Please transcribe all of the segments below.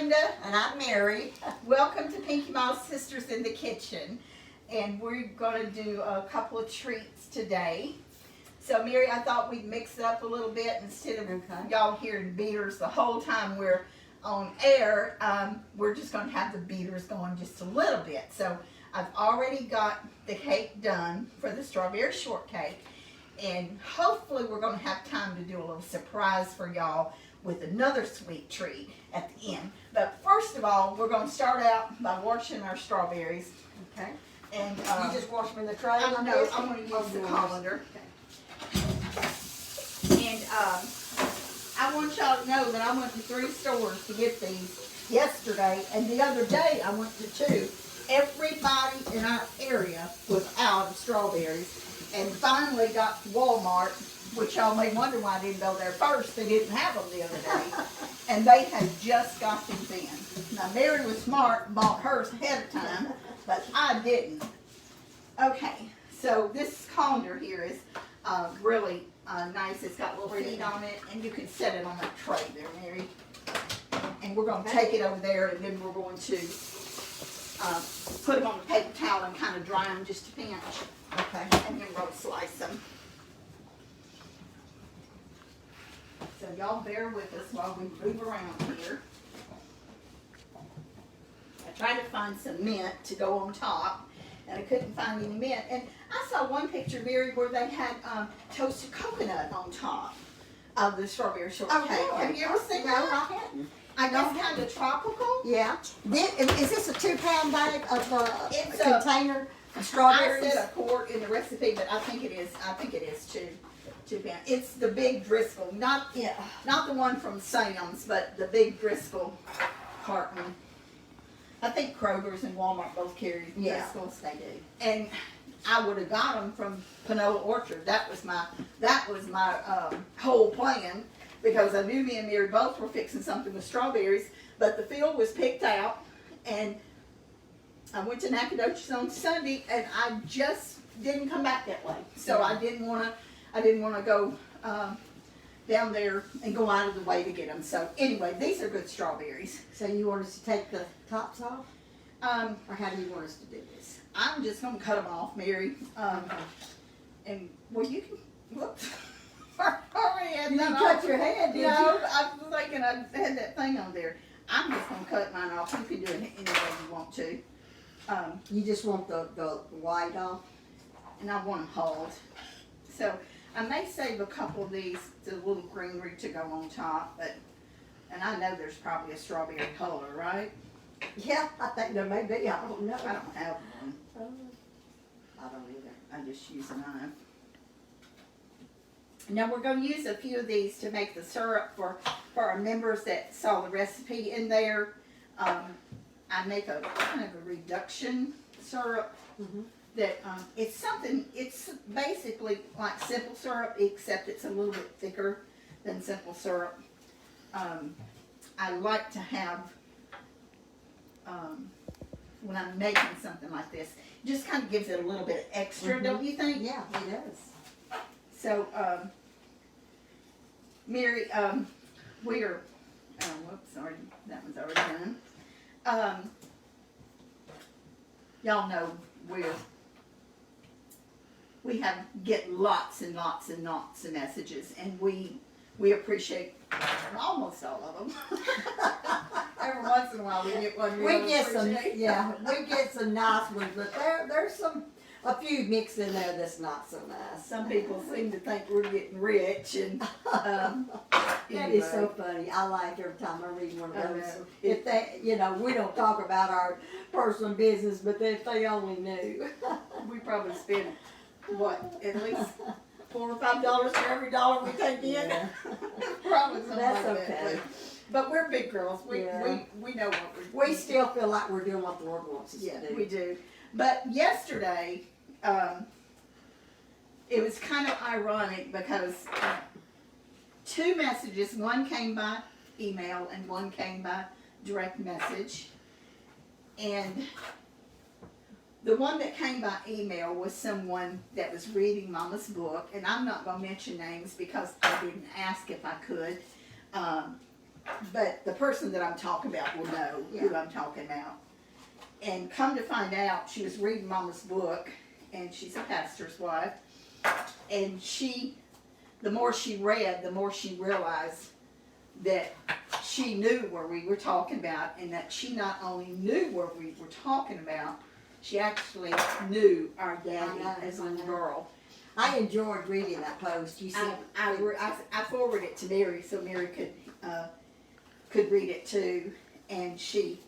Brenda. And I'm Mary. Welcome to Pinky Mouse Sisters in the Kitchen. And we're going to do a couple of treats today. So Mary, I thought we'd mix it up a little bit instead of y'all hearing beaters the whole time we're on air. We're just going to have the beaters going just a little bit. So I've already got the cake done for the strawberry shortcake. And hopefully we're going to have time to do a little surprise for y'all with another sweet treat at the end. But first of all, we're going to start out by washing our strawberries. Okay. And you just wash them in the tray? I'm going to use the colander. Okay. And I want y'all to know that I went to 3 stores to get these yesterday, and the other day I went to 2. Everybody in our area was out of strawberries, and finally got to Walmart, which y'all may wonder why I didn't go there first. They didn't have them the other day, and they had just got these in. Now Mary was smart and bought hers ahead of time, but I didn't. Okay, so this colander here is really nice. It's got little feet on it, and you can set it on that tray there, Mary. And we're going to take it over there, and then we're going to put them on a paper towel and kind of dry them just a pinch. Okay. And then we'll slice them. So y'all bear with us while we move around here. I tried to find some mint to go on top, and I couldn't find any mint. And I saw one picture, Mary, where they had toasted coconut on top of the strawberry shortcake. Oh, really? Have you ever seen No, that? I hadn't. I guess kind of tropical. Yeah. Is this a 2-pound bag of It's a container of strawberries? I said a quart in the recipe, but I think it is 2 pounds. It's the big Driscoll, not the one from Sam's, but the big Driscoll carton. I think Kroger's and Walmart both carry Driscolls. They do. And I would have got them from Panola Orchard. That was my whole plan, because I knew me and Mary both were fixing something with strawberries, but the field was picked out, and I went to Anecdotes on Sunday, and I just didn't come back that way. So I didn't want to go down there and go out of the way to get them. So anyway, these are good strawberries. So you want us to take the tops off? Or how do you want us to do this? I'm just going to cut them off, Mary. And, well, you can, whoops. I already had You that cut off. your hand, did No, you? I was thinking I had that thing on there. I'm just going to cut mine off. You can do it any way you want to. You just want the white off? And I want them hulled. So I may save a couple of these, the little greenery to go on top, and I know there's probably a strawberry color, right? Yeah, I think there may be. I don't know. I don't have one. I don't either. I just use a knife. Now we're going to use a few of these to make the syrup for our members that saw the recipe in there. I make a kind of a reduction syrup that it's basically like simple syrup, except it's a little bit thicker than simple syrup. I like to have, when I'm making something like this, it just kind of gives it a little bit extra, don't you think? Yeah, it does. So, Mary, we are, whoops, sorry, that one's already done. Y'all know we get lots and lots and lots of messages, and we appreciate almost all of them. Every once in a while we get one we We get some, appreciate. we get some nice ones, but there's a few mixed in there that's not so nice. Some people seem to think we're getting rich, and That is so funny. I like every time I read one of I those. know. If they, we don't talk about our personal business, but if they only knew. we probably spend at least $4 or $5 for every dollar we take in. Yeah. Probably something That's like okay. that. But we're big girls. We know what we're We still feel like we're doing what the Lord wants us to do. we do. But yesterday, it was kind of ironic because 2 messages, one came by email and one came by direct message. And the one that came by email was someone that was reading Mama's book, and I'm not going to mention names because I didn't ask if I could. but the person that I'm talking about will know who I'm talking about. And come to find out, she was reading Mama's book, and she's a pastor's wife. And the more she read, the more she realized that she knew where we were talking about, and that she not only knew where we were talking about, she actually knew our daddy as a little girl. I enjoyed reading that post. You see, I forwarded it to Mary so Mary could read it too, and she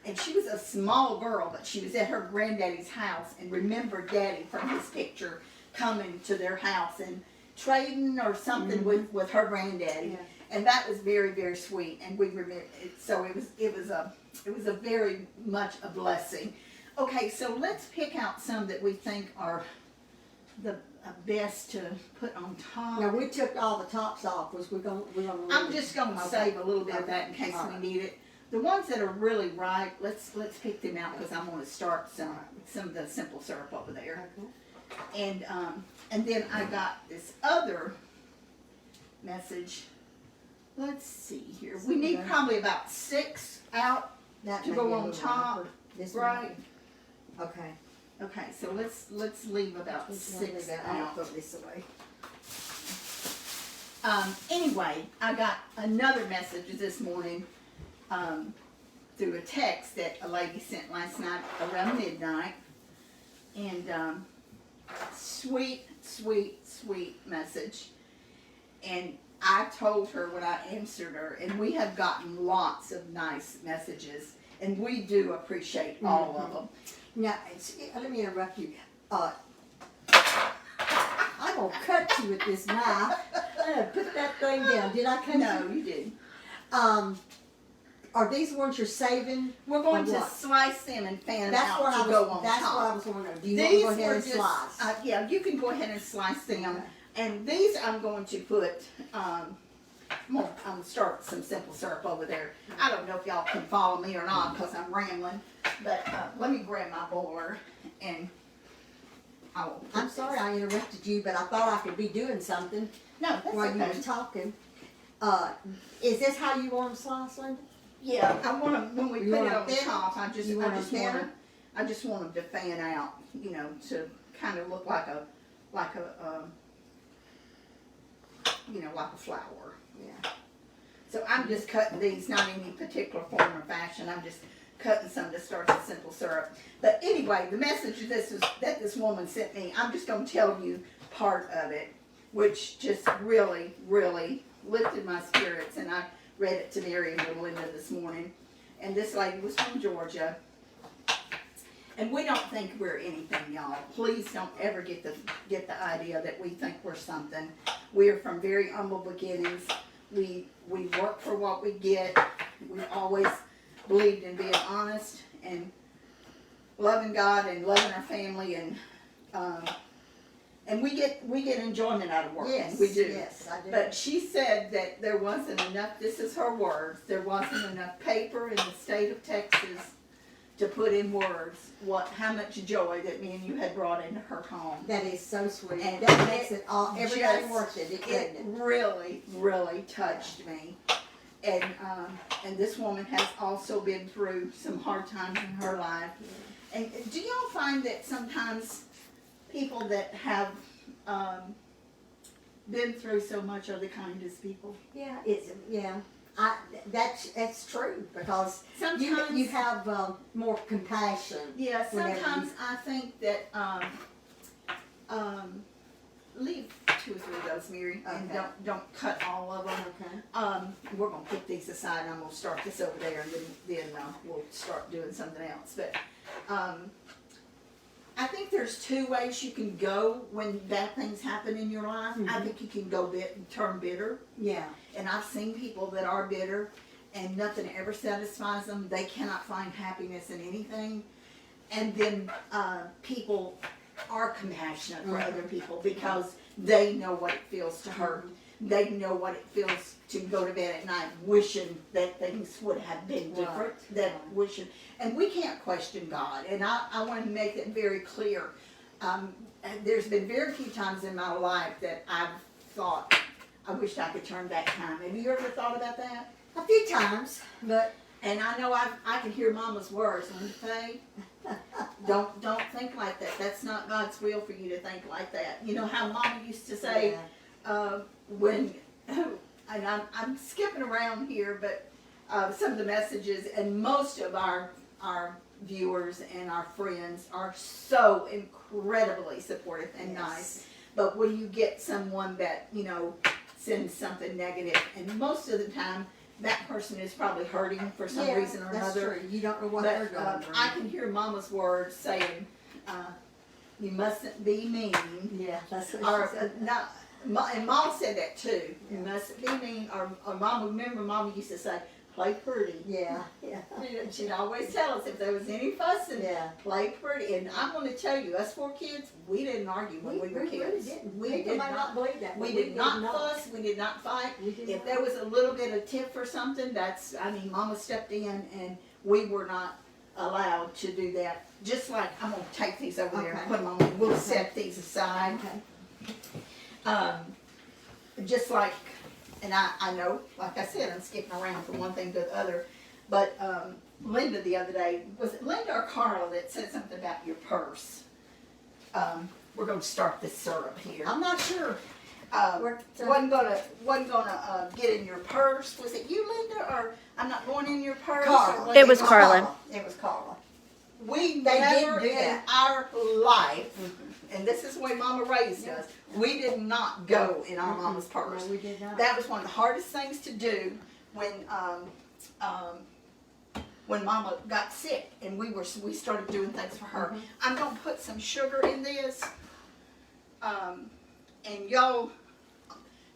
was a small girl, but she was at her granddaddy's house and remembered Daddy from his picture coming to their house and trading or something with her granddaddy. Yeah. And that was very, very sweet, and we remember it. So it was a very much a blessing. Okay, so let's pick out some that we think are the best to put on top. now we took all the tops off. We're gonna. I'm just gonna save a little bit of that in case we need it. The ones that are really ripe, let's pick them out because I'm gonna start some of the simple syrup over there. Okay. And then I got this other message. Let's see here. We need probably about 6 out That to may go be a on little top, riper. This right? one. Okay. Okay, so let's leave about Just wanna leave 6 that. I'll out. put this away. Anyway, I got another message this morning through a text that a lady sent last night around midnight, and sweet, sweet, sweet message. And I told her when I answered her, and we have gotten lots of nice messages, and we do appreciate all of them. Now, let me interrupt you. I'm gonna cut you with this knife. I'm gonna put that thing down. Did I cut No, you? you did. Are these the ones you're saving? We're going Or to what? slice them and fan That's out what to I go was. on That's top. what I was wondering. Do you These want to go were ahead and just, slice? yeah, you can go ahead and slice them. Okay. And these I'm going to put, I'm gonna start some simple syrup over there. I don't know if y'all can follow me or not because I'm rambling, but let me grab my boiler and I'll. I'm sorry I interrupted you, but I thought I could be doing something No, that's while you okay. were talking. Is this how you want them sliced, Linda? Yeah, I want them, when we You put want it on them thin? top, I just You want them want thinner? them to fan out, you know, to kind of look like a you know, like a flower. Yeah. So I'm just cutting these, not in any particular form or fashion. I'm just cutting some to start the simple syrup. But anyway, the message that this woman sent me, I'm just going to tell you part of it, which just really, really lifted my spirits. And I read it to Mary and Linda this morning. And this lady was from Georgia. And we don't think we're anything, y'all. Please don't ever get the idea that we think we're something. We are from very humble beginnings. We work for what we get. We always believed in being honest and loving God and loving our family, and we get enjoyment out of working. Yes, We do. yes, I do. But she said that there wasn't enough. This is her words. There wasn't enough paper in the state of Texas to put in words how much joy that me and you had brought into her home. That is so sweet. And That makes it all everything just- worth it. It really, really touched me. And this woman has also been through some hard times in her life. And do y'all find that sometimes people that have been through so much are the kindest people? Yeah, that's true because Sometimes you have more compassion. Yeah, whenever sometimes I think that leave 2 or 3 of those, Mary, and Okay. don't cut all of them. Okay. We're gonna put these aside, and I'm gonna start this over there, and then we'll start doing something else. But I think there's 2 ways you can go when bad things happen in your life. I think you can go turn bitter. Yeah. And I've seen people that are bitter and nothing ever satisfies them. They cannot find happiness in anything. And then people are compassionate for other people because they know what it feels to hurt. They know what it feels to go to bed at night wishing that things would have been different. Right. And we can't question God. And I want to make it very clear. There's been very few times in my life that I've thought, I wish I could turn back time. Have you ever thought about that? A few times, but And I know I can hear Mama's words. Linda Faye, don't think like that. That's not God's will for you to think like that. You know how Mama used to say, when, and I'm skipping around here, but some of the messages, and most of our viewers and our friends are so incredibly supportive and nice. But when you get someone that, you know, sends something negative, and most of the time, that person is probably hurting for some reason or that's another. true. You don't know what they're going through. I can hear Mama's words saying, you mustn't be mean. Yeah, that's what Or, she said. and Mom said that too. You mustn't be mean. Or Mama, remember Mama used to say, play pretty. Yeah. She'd always tell us if there was any fussing, Yeah. play pretty. And I'm going to tell you, us 4 kids, we didn't argue when we were really kids. didn't. We People did might not believe that. We but did not fuss. We did not fight. We did If not. there was a little bit of tip for something, Mama stepped in, and we were not allowed to do that. Just like, I'm going to take these over there and Okay. put them on. We'll set these aside. Okay. Just like, and I know, like I said, I'm skipping around from one thing to the other, but Linda the other day, was it Linda or Carla that said something about your purse? We're going to start this syrup here. I'm not sure. Wasn't gonna get in your purse. Was it you, Linda, or I'm not going in your purse? Carla. Or It was Carla. It was Carla. We They never didn't do in that. our life, and this is the way Mama raised us, we did not go in our Mama's purse. No, we did not. That was one of the hardest things to do when Mama got sick and we started doing things for her. I'm gonna put some sugar in this, and y'all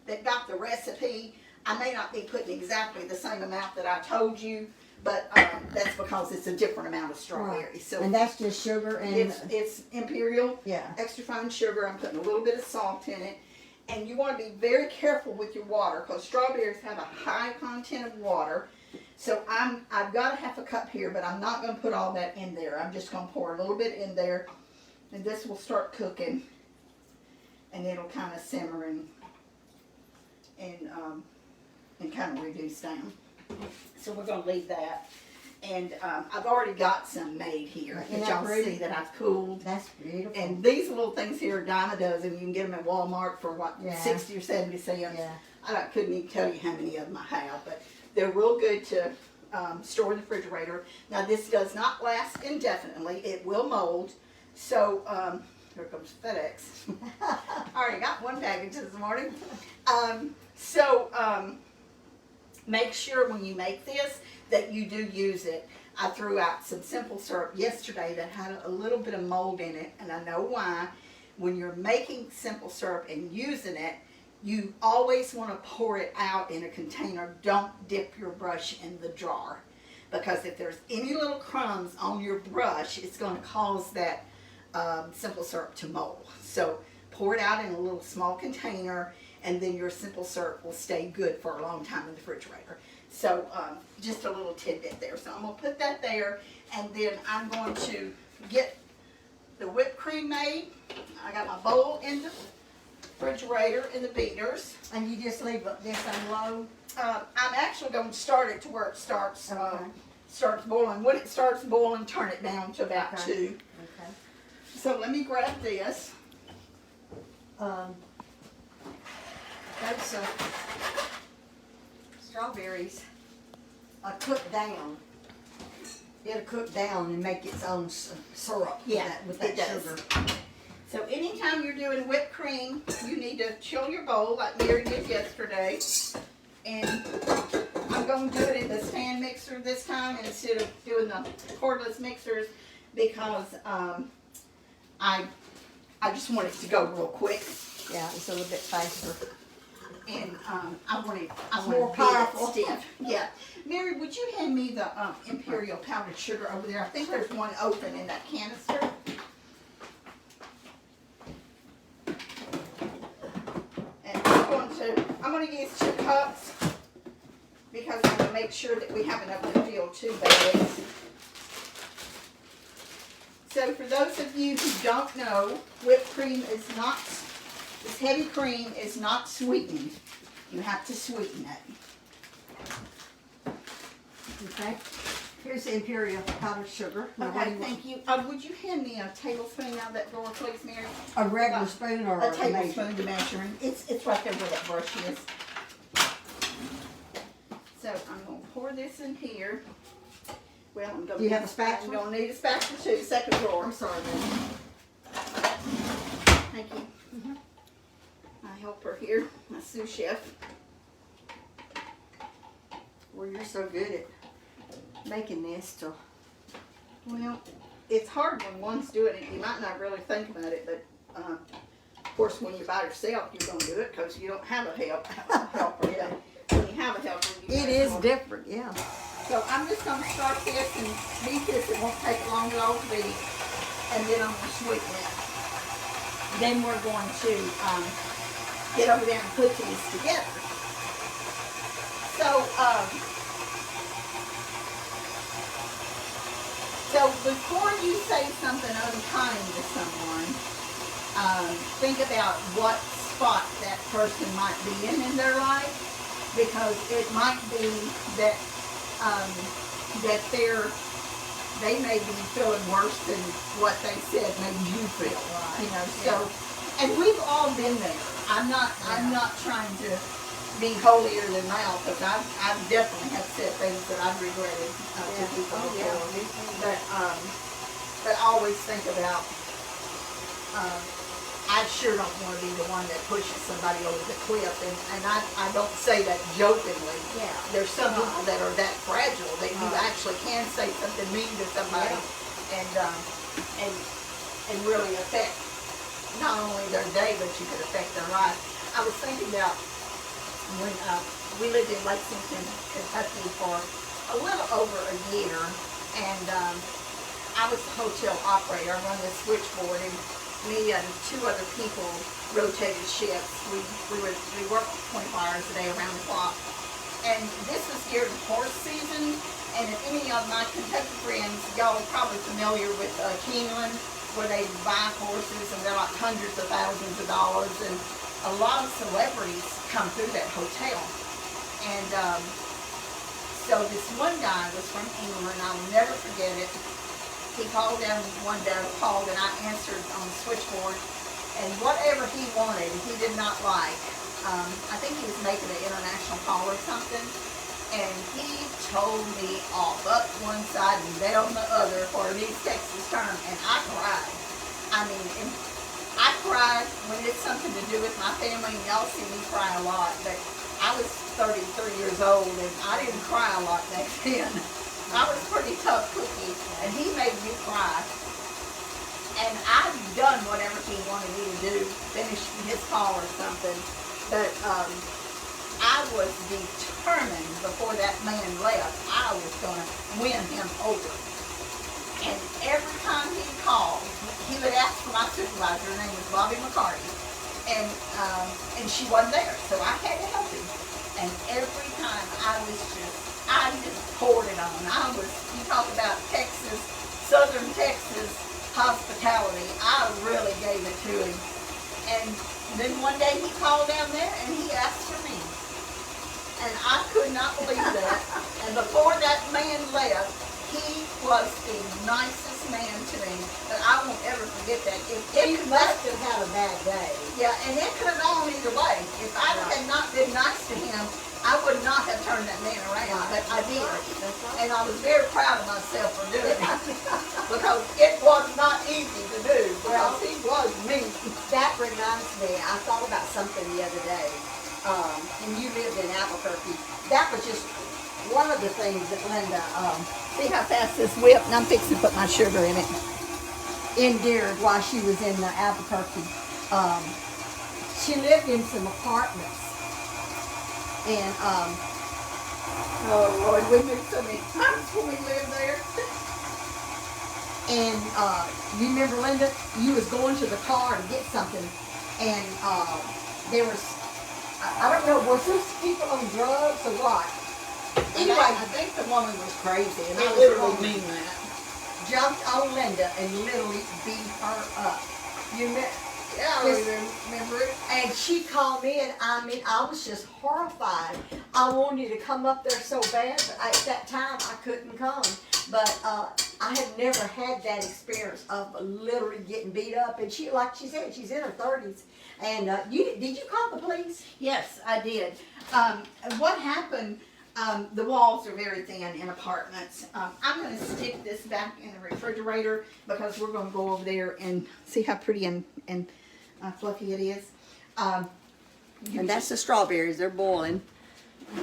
that got the recipe, I may not be putting exactly the same amount that I told you, but that's because it's a different amount of strawberries. So And that's just sugar and it's imperial, yeah. extra fine sugar. I'm putting a little bit of salt in it. And you want to be very careful with your water because strawberries have a high content of water. So I've got a half a cup here, but I'm not going to put all that in there. I'm just going to pour a little bit in there, and this will start cooking, and it'll kind of simmer and kind of reduce down. So we're going to leave that. And I've already got some made here Isn't that that y'all pretty? see that I've cooled. That's beautiful. And these little things here are dime a dozen. You can get them at Walmart for what, Yeah. 60 or 70 cents. Yeah. I couldn't even tell you how many of them I have, but they're real good to store in the refrigerator. Now this does not last indefinitely. It will mold. So here comes FedEx. I already got one package this morning. Make sure when you make this that you do use it. I threw out some simple syrup yesterday that had a little bit of mold in it, and I know why. When you're making simple syrup and using it, you always want to pour it out in a container. Don't dip your brush in the jar, because if there's any little crumbs on your brush, it's going to cause that simple syrup to mold. So pour it out in a little small container, and then your simple syrup will stay good for a long time in the refrigerator. So just a little tidbit there. So I'm going to put that there, and then I'm going to get the whipped cream made. I got my bowl in the refrigerator in the beaters. And you just leave this on low? I'm actually going to start it to where it starts Okay. boiling. When it starts boiling, turn it down to about Okay. 2. Okay. So let me grab this. Those strawberries are cooked down. It'll cook down and make its own syrup with that it does. sugar. So anytime you're doing whipped cream, you need to chill your bowl like Mary did yesterday. And I'm going to do it in the stand mixer this time instead of doing the cordless mixers, because I just want it to go real quick. Yeah, it's a little bit faster. And I want it more powerful. stiff. Yeah. Mary, would you hand me the imperial powdered sugar over there? I think there's one open in that canister. And I'm going to use 2 cups because I'm going to make sure that we have enough to fill 2 bags. So for those of you who don't know, whipped cream is not, this heavy cream is not sweetened. You have to sweeten it. Okay. Here's the imperial powdered sugar. Now, what do Okay, you want? thank you. Would you hand me a tablespoon out of that drawer, please, Mary? A regular spoon or A measure? tablespoon to measuring. It's right there where that brush is. So I'm gonna pour this in here. Well, I'm gonna. Do you have a spatula? I'm gonna need a spatula too. Second drawer. I'm sorry, baby. Thank you. My helper here, my sous chef. Well, you're so good at making this. So. Well, it's hard when one's doing it. You might not really think about it, but of course, when you're by yourself, you're gonna do it because you don't have a helper. Yeah. When you have a helper, It is different, yeah. So I'm just gonna start this and beat this. It won't take long at all to beat, and then I'm gonna sweeten it. Then we're going to get over there and put these together. So before you say something unkind to someone, think about what spot that person might be in their life, because it might be that that they may be feeling worse than what they said made you feel. Right. You know, so and we've all been there. I'm not trying to be holier than thou, because I've definitely have said things that I've regretted to people before. But I always think about I sure don't want to be the one that pushes somebody over the cliff, and I don't say that jokingly. Yeah. There's some people that are that fragile that you actually can say something mean to somebody and really affect not only their day, but you could affect their life. I was thinking about when we lived in Lexington, Kentucky for a little over a year, and I was the hotel operator. I run the switchboard, and me and two other people rotated shifts. We worked 24 hours a day around the clock. And this was during the horse season, and if any of my Kentucky friends, y'all are probably familiar with Keeneland, where they buy horses and they're like hundreds of thousands of dollars, and a lot of celebrities come through that hotel. And so this one guy was from England. I'll never forget it. He called down one day, and I answered on the switchboard, and whatever he wanted, he did not like. I think he was making an international call or something, and he told me off up one side and down the other for an East Texas term, and I cried. I mean, I cried when it's something to do with my family, and y'all see me cry a lot, but I was 33 years old, and I didn't cry a lot back then. I was a pretty tough cookie, and he made me cry. And I'd done whatever he wanted me to do, finish his call or something, but I was determined before that man left, I was going to win him over. And every time he called, he would ask for my supervisor. Her name was Bobby McCarty, and she wasn't there, so I had to help him. And every time I just poured it on. You talk about Texas, Southern Texas hospitality. I really gave it to him. And then one day he called down there and he asked for me. And I could not believe that. And before that man left, he was the nicest man to me. But I won't ever forget that. You must have had a bad day. Yeah, and it could have gone either way. If I had not been nice to him, I would not have turned that man around, but I did. And I was very proud of myself for doing it. Because it was not easy to do, because he was mean. That reminds me, I thought about something the other day, and you lived in Albuquerque. That was just one of the things that Linda, See how fast this whipped, and I'm fixing to put my sugar in it. endured while she was in Albuquerque. She lived in some apartments. And, oh Lord, we moved so many times when we lived there. And you remember, Linda, you was going to the car to get something, and there was, I don't know, was those people on drugs or what? Anyway, I think the woman was crazy, and I literally mean that. Jumped on Linda and literally beat her up. You Yeah, I Just- remember it. And she called me, and I mean, I was just horrified. I wanted to come up there so bad, but at that time I couldn't come. But I had never had that experience of literally getting beat up. And she, like she said, she's in her 30s. And did you call the police? Yes, I did. What happened, the walls are very thin in apartments. I'm going to stick this back in the refrigerator because we're going to go over there and see how pretty and fluffy it is. And that's the strawberries. They're boiling.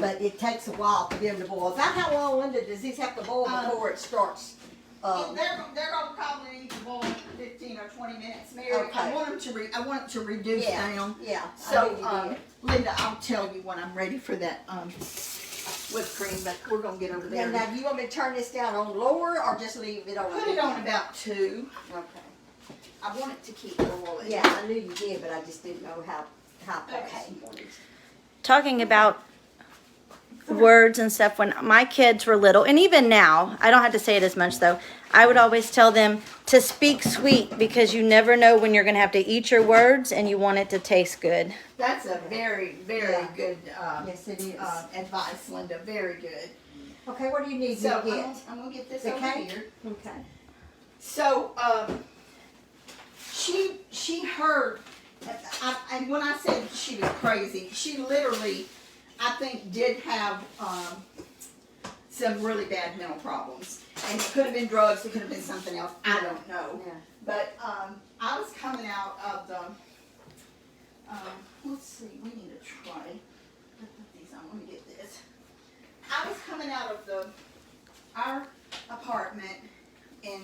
But it takes a while for them to boil. Is that how long, Linda, does these have to boil before it starts? They're going to probably need to boil 15 or 20 minutes, Mary. Okay. I want them to reduce down. Yeah. So, Linda, I'll tell you when I'm ready for that whipped cream, but we're going to get over there. Now, do you want me to turn this down on lower or just leave it on? Put it on about 2. Okay. I want it to keep boiling. Yeah, I knew you did, but I just didn't know how fast you wanted. Talking about words and stuff, when my kids were little, and even now, I don't have to say it as much though, I would always tell them to speak sweet because you never know when you're going to have to eat your words and you want it to taste good. That's a very, very good Yes, it is. advice, Linda. Very good. Okay, what do you need So to get? I'm going to get this The over cake? here. Okay. So she heard, and when I said she was crazy, she literally, I think, did have some really bad mental problems. And it could have been drugs, it could have been something else, I don't know. Yeah. But I was coming out of the, let's see, we need a tray. Put these on, let me get this. I was coming out of our apartment, and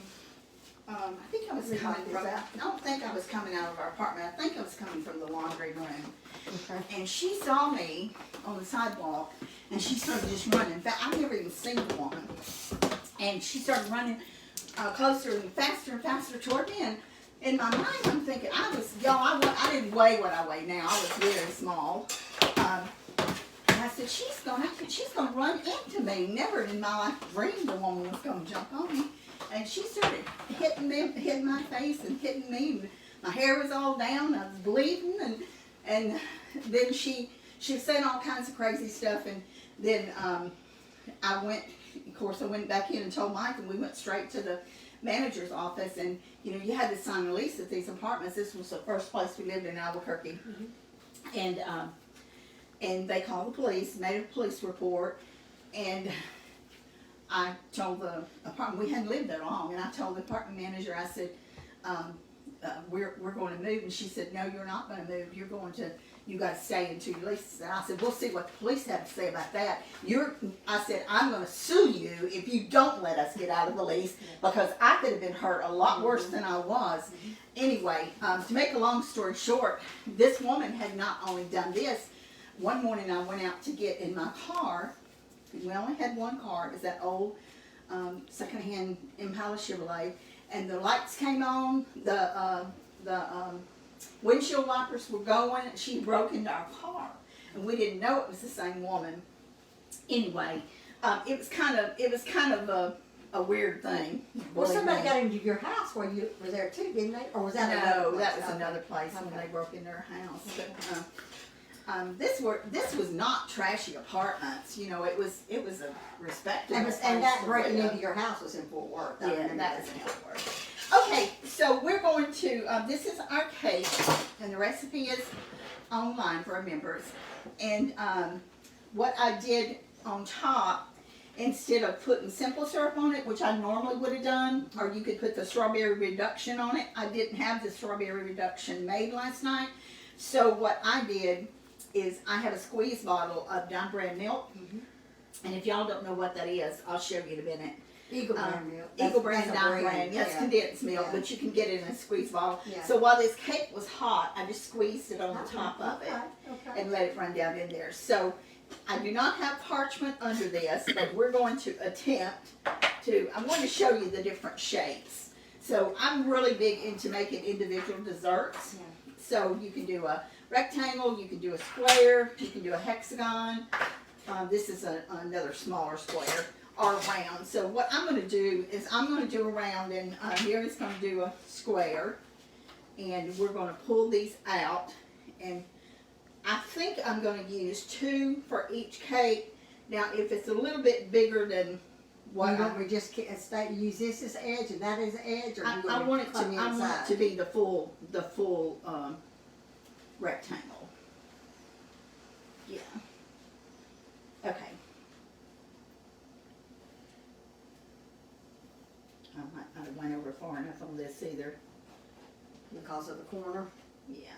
I think I was coming from, I don't think I was coming out of our apartment, I think I was coming from the laundry room. Okay. And she saw me on the sidewalk, and she started just running. In fact, I've never even seen the woman. And she started running closer and faster toward me. And in my mind, I'm thinking, I didn't weigh what I weigh now. I was very small. And I said, she's gonna run into me. Never in my life dreamed the woman was gonna jump on me. And she started hitting my face and hitting me. And my hair was all down. I was bleeding, and then she was saying all kinds of crazy stuff. And then I went back in and told Mike, and we went straight to the manager's office. And you had to sign a lease at these apartments. This was the first place we lived in Albuquerque. Mm-hmm. And they called the police, made a police report, and I told the apartment, we hadn't lived there long, and I told the apartment manager, I said, we're going to move. And she said, no, you're not going to move. You got to stay until your lease. And I said, we'll see what the police have to say about that. I said, I'm going to sue you if you don't let us get out of the lease, because I could have been hurt a lot worse than I was. Anyway, to make a long story short, this woman had not only done this. One morning I went out to get in my car. We only had one car. It was that old secondhand Impala Chevrolet. And the lights came on, the windshield wipers were going. She broke into our car, and we didn't know it was the same woman. Anyway, it was kind of a weird thing. Well, somebody got into your house where you were there too, didn't they? Or was that another place? That was another place when they broke into our house. But this was not trashy apartments. It was a respectable place. And that breaking into your house was in Fort Worth. Yeah, that was in Fort Worth. Okay, so we're going to, this is our cake, and the recipe is online for our members. And what I did on top, instead of putting simple syrup on it, which I normally would have done, or you could put the strawberry reduction on it, I didn't have the strawberry reduction made last night. So what I did is I have a squeeze bottle of Dime Brand milk. Mm-hmm. And if y'all don't know what that is, I'll show you in a minute. Eagle Brand milk. Eagle Brand, Dime Brand. Yes, condensed milk, but you can get it in a squeeze bottle. Yeah. So while this cake was hot, I just squeezed it on the top of it and let it run down in there. So I do not have parchment under this, but we're going to attempt to, I'm going to show you the different shapes. So I'm really big into making individual desserts. Yeah. So you can do a rectangle, you can do a square, you can do a hexagon. This is another smaller square, or round. So what I'm going to do is I'm going to do a round, and Mary's going to do a square. and we're gonna pull these out, and I think I'm gonna use 2 for each cake. Now, if it's a little bit bigger than what You want me to just use this as edge and that as edge, or you I want it to, come I want it inside? to be the full rectangle. Yeah. Okay. I might not have went over far enough on this either. Because of the corner? Yeah.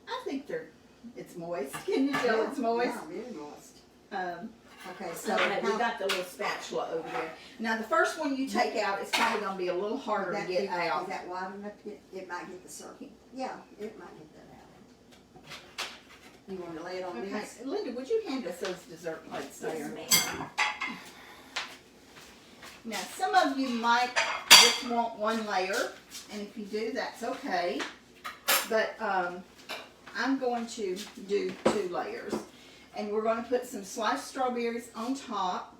I think it's moist. Can you tell it's moist? Yeah, very moist. Okay, so Okay, we got the little spatula over there. Now, the first one you take out is probably going to be a little harder to get out. Is that wide enough? It might get the circle. Yeah, it might get that out. You want to lay it on Okay, this? Linda, would you hand us those dessert plates there? Now, some of you might just want 1 layer, and if you do, that's okay. But I'm going to do 2 layers. And we're going to put some sliced strawberries on top.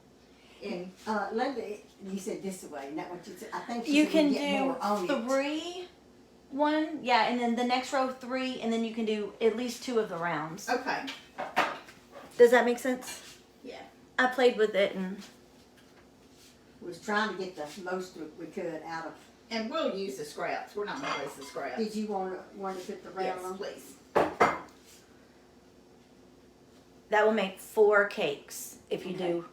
And Linda, you said this way, isn't that what you said? I think You said can we get more on do it. 3, 1, yeah, and then the next row 3, and then you can do at least 2 of the rounds. okay, Does that make sense? yeah. I played with it and Was trying to get the most we could out of. And we'll use the scraps. We're not going to waste the scraps. Did you want to put the Yes, round on? please. that will make 4 cakes if you Okay. do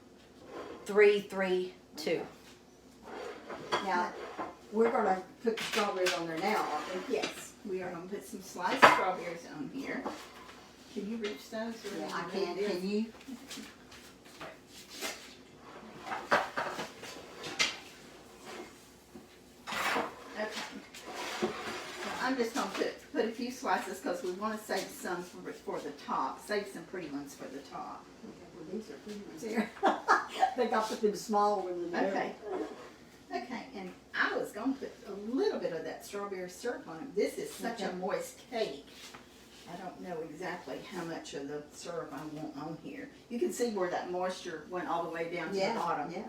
3, 3, 2. Now, we're going to put the strawberries on there now, aren't we? Yes, we are going to put some sliced strawberries on here. Can you reach those? Or Yeah, I you can. do? Can you? Okay. Now, I'm just going to put a few slices because we want to save some for the top. Save some pretty ones for the top. Okay, well, these are pretty ones here. I think I'll put them small ones in there. Okay. Okay, and I was going to put a little bit of that strawberry syrup on it. This is such a Okay. moist cake. I don't know exactly how much of the syrup I want on here. You can see where that moisture went all the way down to the bottom. Yeah.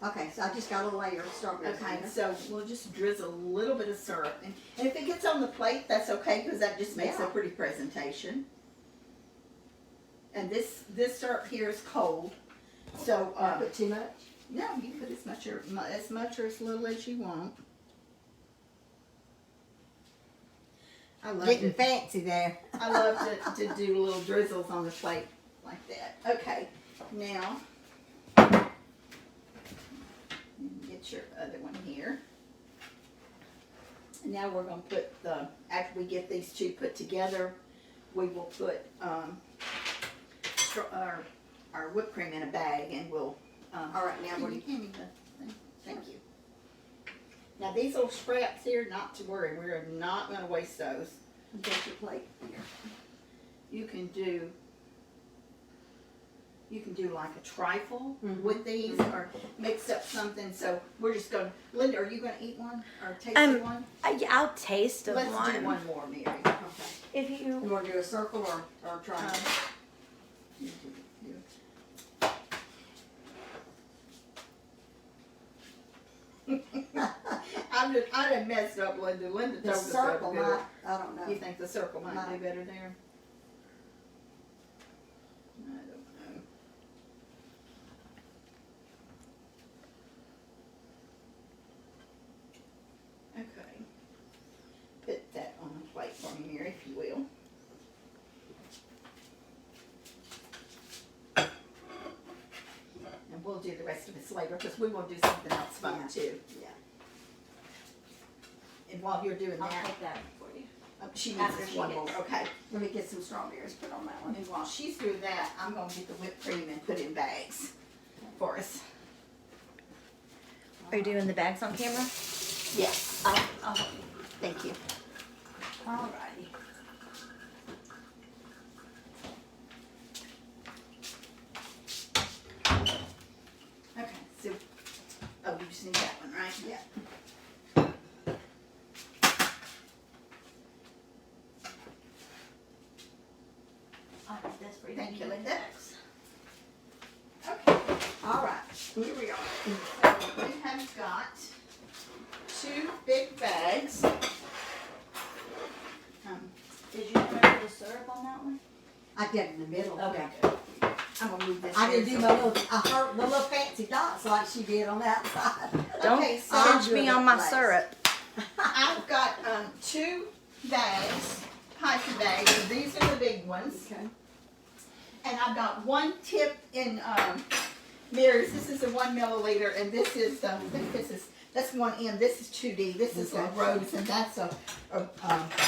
Okay, so I just got a layer of strawberries Okay, on there. so we'll just drizzle a little bit of syrup. And if it gets on the plate, that's okay because that just makes a Yeah. pretty presentation. And this syrup here is cold. So, Did I put too much? no, you can put as much or as little as you want. I love Getting it. fancy there. I love to do little drizzles on the plate like that. Okay, now get your other one here. And now we're going to put after we get these 2 put together, we will put our whipped cream in a bag, and we'll. All right, now what do you? Hand me the thing? Thank you. Now these little scraps here, not to worry, we're not going to waste those. Get your plate here. You can do like a trifle Mhm. with these, or mix up something. So we're just going. Linda, are you going to eat one or taste one? I'll taste of Let's one. do one more, Mary. Okay. If you You want to do a circle or triangle? You do. I done messed up, Linda. Linda told The us circle how to do might, I don't know. it. You think the circle might be Might. better there? I don't know. Okay. Put that on the plate for me, Mary, if you will. And we'll do the rest of this later because we will do something else fun Yeah. too. Yeah. And while you're doing I'll that, take that for you. she needs After this she one more. gets- Okay. Let me get some strawberries put on that one. And while she's doing that, I'm gonna get the whipped cream and put in bags for us. Are you doing the bags on camera? Yes. I'll help you. Thank you. Alrighty. Okay, so, oh, you just need that one, right? Yeah. I'll put this for you. Thank you, do the Linda. bags. Okay. All right. Here we are. So we have got 2 big bags on that one? I did it in the middle. Okay. Good. I'm gonna move this. I didn't here do so- my little, the little fancy dots like she did on the outside. Don't Okay, so I'll pinch do me it on my last. syrup. I've got 2 bags, piping bags, and these are the big ones. Okay. And I've got 1 tip in mirrors. This is a 1 milliliter, and this is I think that's 1M. This is 2D. This is a Okay. rose, and that's a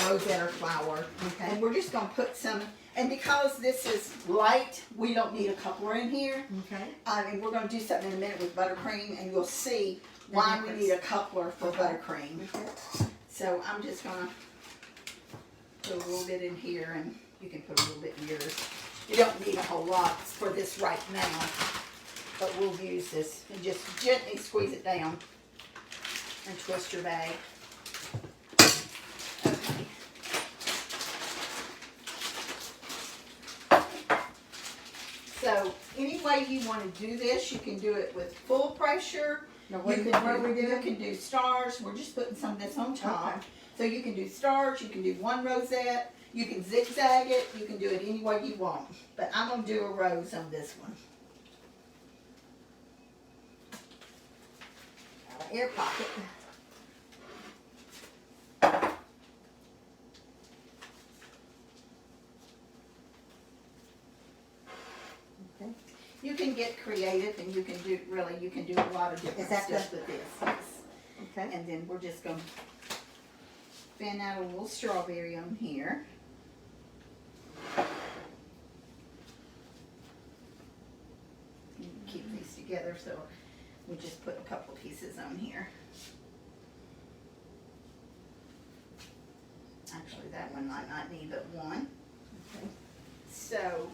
rosette or flower. Okay. And we're just gonna put some. And because this is light, we don't need a coupler in here. Okay. And we're gonna do something in a minute with buttercream, and you'll see why we need a coupler for buttercream. Okay. So I'm just gonna put a little bit in here, and you can put a little bit in yours. You don't need a whole lot for this right now, but we'll use this and just gently squeeze it down and twist your bag. Okay. So any way you want to do this, you can do it with full pressure. Now, You what can are we you doing? can do stars. We're just putting some of this on top. Okay. So you can do stars, you can do 1 rosette, you can zigzag it, you can do it any way you want. But I'm gonna do a rose on this one. Air pocket. Okay. You can get creative and you can do a lot of different Is that stuff with this. Yes. Okay. And then we're just gonna fan out a little strawberry on here. And keep these together, so we just put a couple pieces on here. Actually, that one might not need but 1. Okay. So,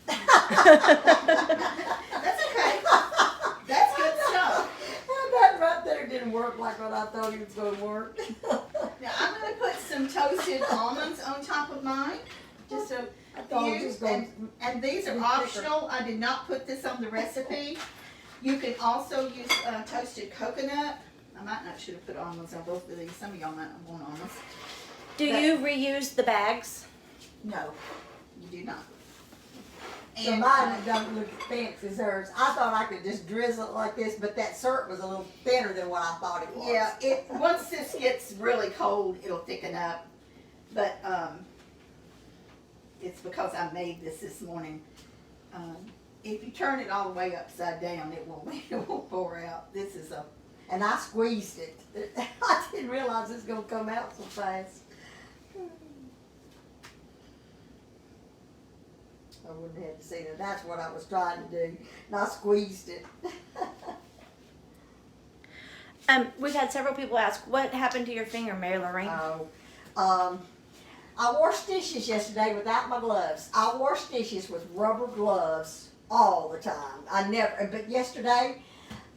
that's okay. That's good stuff. That right there didn't work like what I thought it was going to work. Now I'm going to put some toasted almonds on top of mine. Just a I thought it was few. just going And these are be optional. I did not put this on the recipe. You can also use toasted coconut. I might not should have put almonds on both of these. Some of y'all might not want almonds. Do you reuse the bags? No, you do not. So mine don't look as fancy as hers. I thought I could just drizzle it like this, but that syrup was a little thinner than what I thought it was. Yeah, once this gets really cold, it'll thicken up. But it's because I made this morning. If you turn it all the way upside down, it won't pour out. This is a. And I squeezed it. I didn't realize it was going to come out so fast. I wouldn't have to say that. That's what I was trying to do. And I squeezed it. We've had several people ask, what happened to your finger, Mary Lorraine? I washed dishes yesterday without my gloves. I wash dishes with rubber gloves all the time. But yesterday,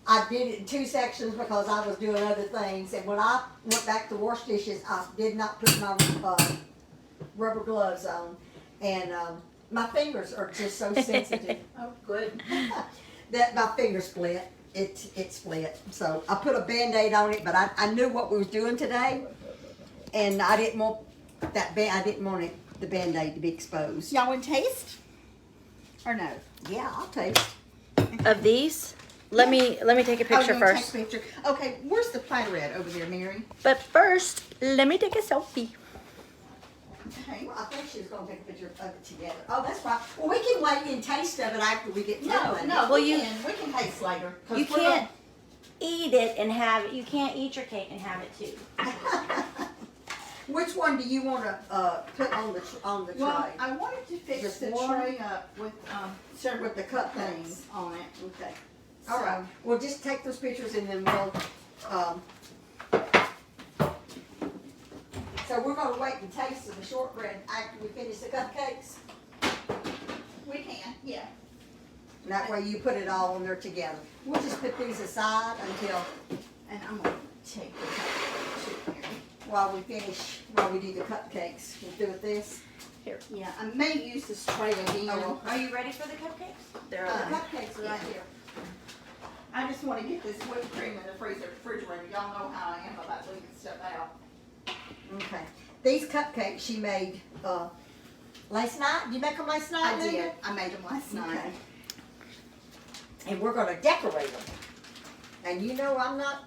I did it in 2 sections because I was doing other things. And when I went back to wash dishes, I did not put my rubber gloves on. And my fingers are just so sensitive Oh, good. that my finger split. It split. So I put a Band-Aid on it, but I knew what we was doing today. And I didn't want the Band-Aid to be exposed. Y'all want to taste? Or no? Yeah, I'll taste. Of these? Let me take a picture you wanna first. take a picture? Okay, where's the platter at over there, Mary? But first, let me take a selfie. Okay. Well, I think she was going to take a picture of it together. Oh, that's right. Well, we can wait and taste of it after we get done. No, Well, we can taste later. 'Cause You we're can't eat it and have it. You can't eat your cake and have it too. Which one do you want to put on the tray? Well, I wanted to fix Just the one? tray up with several With the cup things on it. Okay. So, All right. Well, just take those pictures and then we'll. So we're going to wait and taste of the shortbread after we finish the cupcakes. We can, yeah. And that way you put it all in there together. We'll just put these aside until And I'm gonna take the cupcake too, Mary. while we do the cupcakes. We'll do it this. Yeah, I may use this tray again. Oh, Are you ready for the cupcakes? They're The on. cupcakes are right here. I just want to get this whipped cream in the refrigerator. Y'all know how I am about leaving stuff out. Okay. these cupcakes she made last night. Did you make them last night, I Linda? did. I made them last night. Okay. And we're gonna decorate them. And you know I'm not,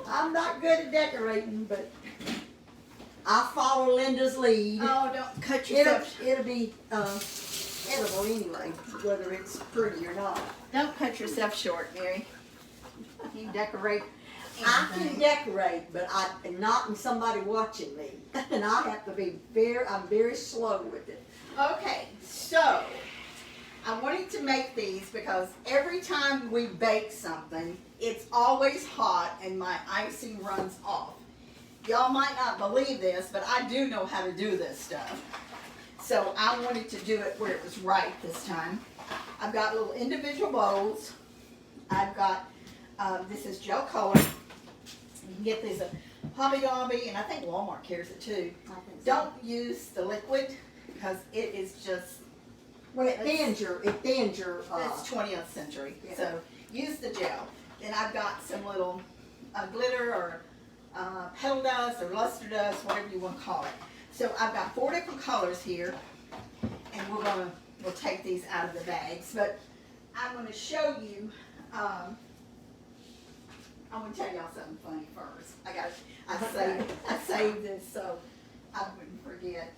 I'm not good at decorating, but I follow Linda's lead. Oh, don't cut It'll, yourself. it'll be edible anyway, whether it's pretty or not. Don't cut yourself short, Mary. You decorate. I can anything. decorate, but not in somebody watching me. And I have to be I'm very slow with it. Okay, so I wanted to make these because every time we bake something, it's always hot and my icing runs off. Y'all might not believe this, but I do know how to do this stuff. So I wanted to do it where it was right this time. I've got little individual bowls. I've got, this is gel color. You can get these at Hobby Lobby, and I think Walmart carries it too. Don't use the liquid because it is just, Well, it thins your, it's 20th century. Yeah. So use the gel. Then I've got some little glitter or petal dust or luster dust, whatever you want to call it. So I've got 4 different colors here, and we'll take these out of the bags. But I'm going to show you. I'm going to tell y'all something funny first. I saved this so I wouldn't forget.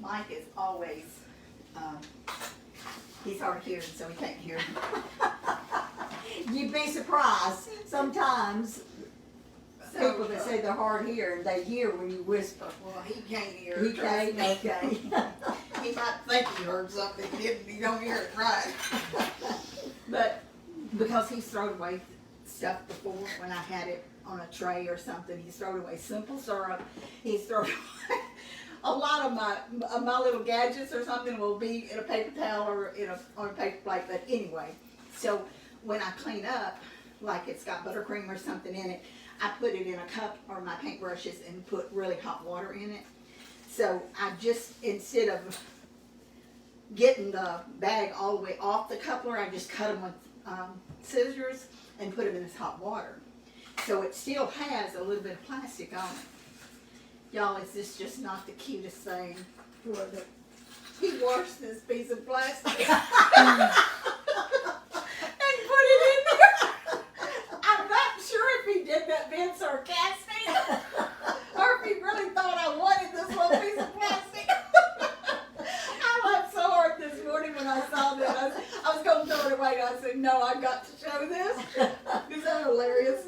Mike is always, he's hard of hearing, so he can't hear. you'd be surprised. Sometimes people that say they're hard of hearing, they hear when you whisper. Well, he can't hear. He trust can't, me. okay. He might think he heard something, he don't hear it right. But because he's thrown away stuff before when I had it on a tray or something, he's thrown away simple syrup. He's thrown away a lot of my little gadgets or something will be in a paper towel or on a paper plate. But anyway, so when I clean up, like it's got buttercream or something in it, I put it in a cup or my paintbrushes and put really hot water in it. So I just, instead of getting the bag all the way off the coupler, I just cut them with scissors and put them in this hot water. So it still has a little bit of plastic on it. Y'all, is this just not the cutest thing? He washed this piece of plastic and put it in there. I'm not sure if he did that being sarcastic or if he really thought I wanted this little piece of plastic. I laughed so hard this morning when I saw that. I was going to throw it away, and I said, no, I've got to show this. Isn't that hilarious?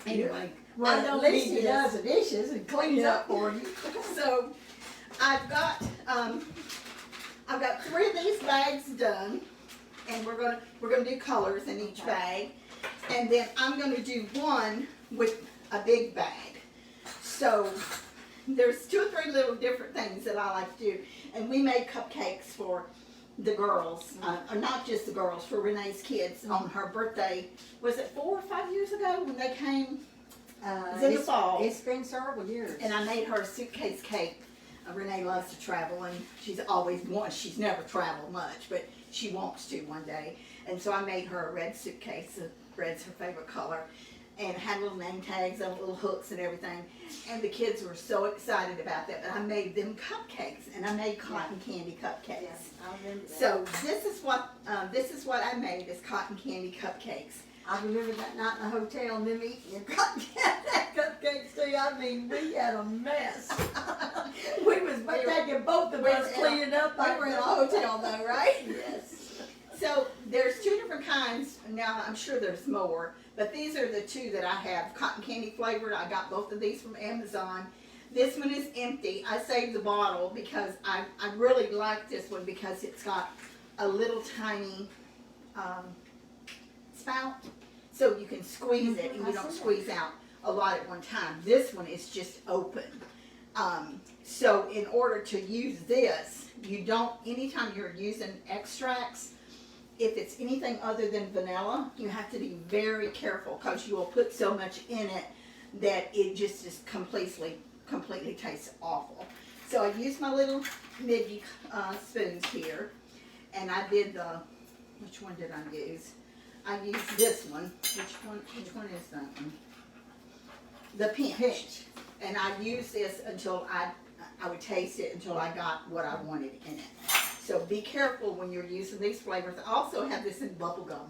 Anyway, Well, I don't at least need he this. does the dishes and cleans up for you. So I've got 3 of these bags done, and we're gonna do colors in each bag, and then I'm gonna do one with a big bag. So there's 2 or 3 little different things that I like to do, and we made cupcakes for the girls, or not just the girls, for Renee's kids on her birthday. Was it 4 or 5 years ago when they came? It's in the fall. It's been several years. And I made her a suitcase cake. Renee loves to travel, and she's always wants. She's never traveled much, but she wants to one day. And so I made her a red suitcase. Red's her favorite color, and had little name tags and little hooks and everything. And the kids were so excited about that. But I made them cupcakes, and I made cotton candy cupcakes. Yes, I remember that. So this is what I made is cotton candy cupcakes. I remember that night in the hotel and them eating your cupcakes too. I mean, we had a mess. we was taking both of us cleaning up. We were in a hotel though, right? Yes. So there's 2 different kinds. Now I'm sure there's more, but these are the 2 that I have. Cotton candy flavored. I got both of these from Amazon. This one is empty. I saved the bottle because I really like this one because it's got a little tiny spout, so you can squeeze it and you don't squeeze out a lot at one time. This one is just open. So in order to use this, you don't, anytime you're using extracts, if it's anything other than vanilla, you have to be very careful because you will put so much in it that it just is completely tastes awful. So I used my little midgy spoons here, and I did which one did I use? I used this one. Which one is that one? the pinch. And I used this until I would taste it until I got what I wanted in it. So be careful when you're using these flavors. I also have this in bubble gum,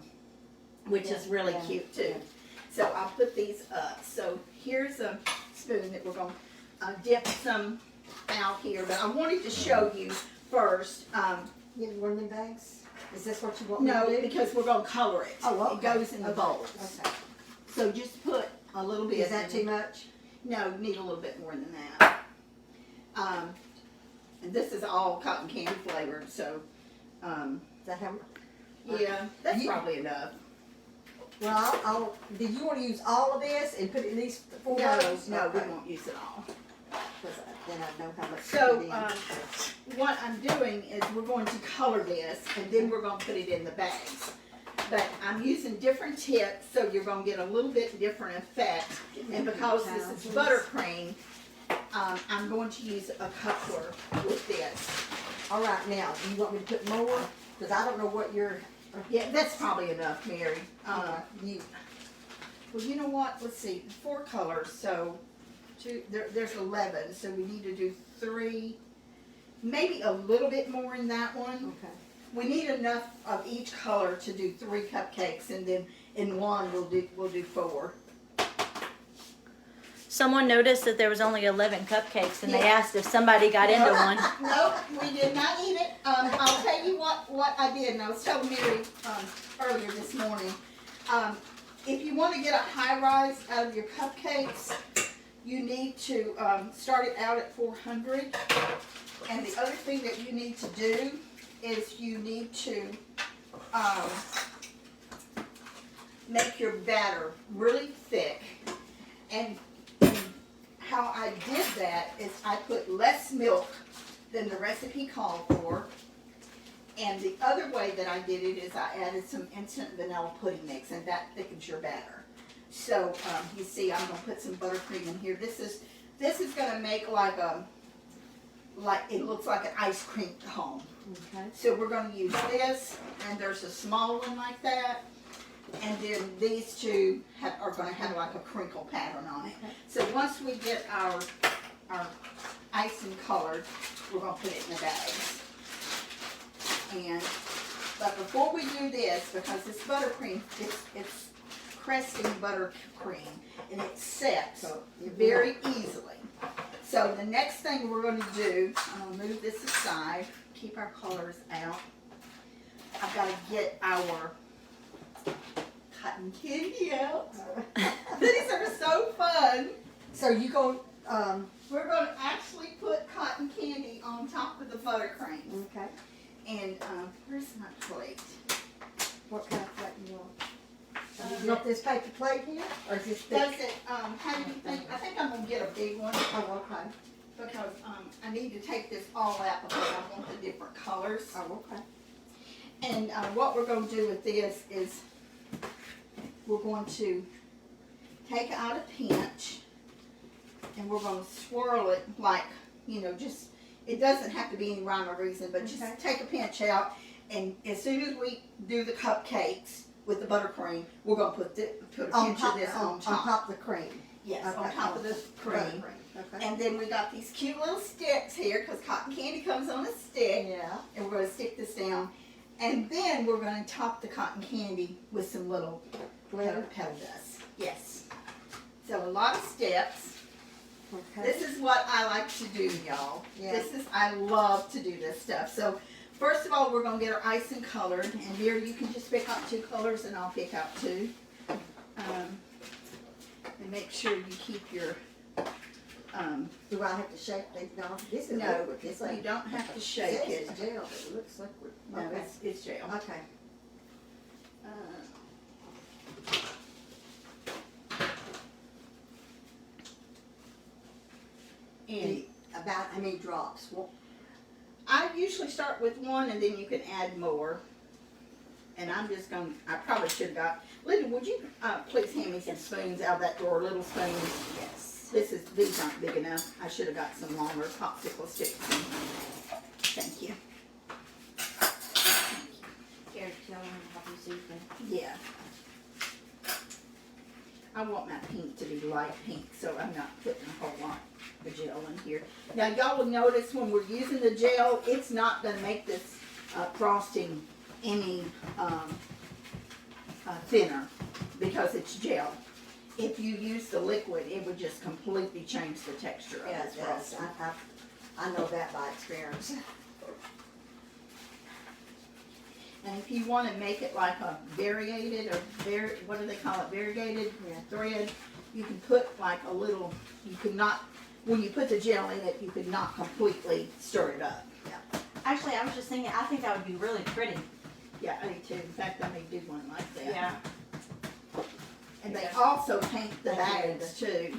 which is really cute too. So I'll put these up. So here's a spoon that we're going to dip some out here. But I wanted to show you first. You have one of them bags? Is this what you want me No, to do? because we're going to color it. Oh, okay. It goes in the bowls. Okay. So just put a little bit. Is that in. too much? No, you need a little bit more than that. And this is all cotton candy flavored, so Is that how much? yeah, that's probably enough. Well, do you want to use all of this and put it in these 4 bowls? No, Okay. we won't use it all. 'Cause then I know how much to So put in. what I'm doing is we're going to color this, and then we're going to put it in the bags. But I'm using different tips, so you're going to get a little bit different effect. And because this is buttercream, I'm going to use a coupler with this. All right, now, do you want me to put more? Because I don't know what your... Yeah, that's probably enough, Mary. you. Well, you know what? Let's see, 4 colors, so there's 11, so we need to do 3, maybe a little bit more in that one. Okay. We need enough of each color to do 3 cupcakes, and then in one we'll do 4. Someone noticed that there was only 11 cupcakes, and they Yeah. asked if somebody got into one. No, we did not eat it. I'll tell you what I did, and I was telling Mary earlier this morning. If you want to get a high rise out of your cupcakes, you need to start it out at 400. And the other thing that you need to do is you need to make your batter really thick. And how I did that is I put less milk than the recipe called for. And the other way that I did it is I added some instant vanilla pudding mix, and that thickens your batter. So you see, I'm gonna put some buttercream in here. This is gonna make like it looks like an ice cream cone. Okay. So we're gonna use this, and there's a small one like that. And then these two are going to have like a crinkle pattern on it. Okay. So once we get our icing colored, we're going to put it in the bags. But before we do this, because this buttercream, it's cresting buttercream, and it sets very easily. So the next thing we're going to do, I'm going to move this aside, keep our colors out. I've got to get our cotton candy out. These are so fun. So you go, We're going to actually put cotton candy on top of the buttercream. okay. And where's my plate? What kind of plate you want? You want this paper plate here? Or is this Does thick? it, how do you think? I think I'm going to get a big one Oh, okay. because I need to take this all out because I want the different colors. Oh, okay. And what we're going to do with this is we're going to take out a pinch, and we're going to swirl it like, just, it doesn't have to be any rhyme or reason, but just take a pinch out, and as soon as we do the cupcakes with the buttercream, we're going to put a pinch of this on top. On top of the cream. Yes, Okay. on top of the cream. Okay. And then we got these cute little sticks here, because cotton candy comes on a stick, Yeah. and we're going to stick this down. And then we're going to top the cotton candy with some little petal dust. Yes. So a lot of steps. Okay. This is what I like to do, y'all. Yeah. I love to do this stuff. So first of all, we're going to get our icing colored. And here you can just pick out 2 colors, and I'll pick out 2. And make sure you keep your... Do I have to shake these? No, this is no, liquid. This ain't- you don't have to shake It it. says gel, but it looks liquid. No, Okay. it's gel. Okay. And About how many drops? Well, I usually start with 1, and then you can add more. And I'm just going to, I probably should have got, Linda, would you please hand me some spoons out of that drawer, little spoons? Yes. These aren't big enough. I should have got some longer popsicle sticks. Thank you. Here, tell them how you see them. Yeah. I want my pink to be light pink, so I'm not putting a whole lot of gel in here. Now y'all will notice when we're using the gel, it's not gonna make this frosting any thinner because it's gel. If you use the liquid, it would just completely change the texture of Yeah, this it does. frosting. I know that by experience. And if you want to make it like a variegated or what do they call it? Variegated thread, you can put like a little, you could not, when you put the gel in it, you could not completely stir it up. Actually, I was just thinking, I think that would be really pretty. Yeah, I do too. In fact, I may do one like that. Yeah. And they also paint the bags too.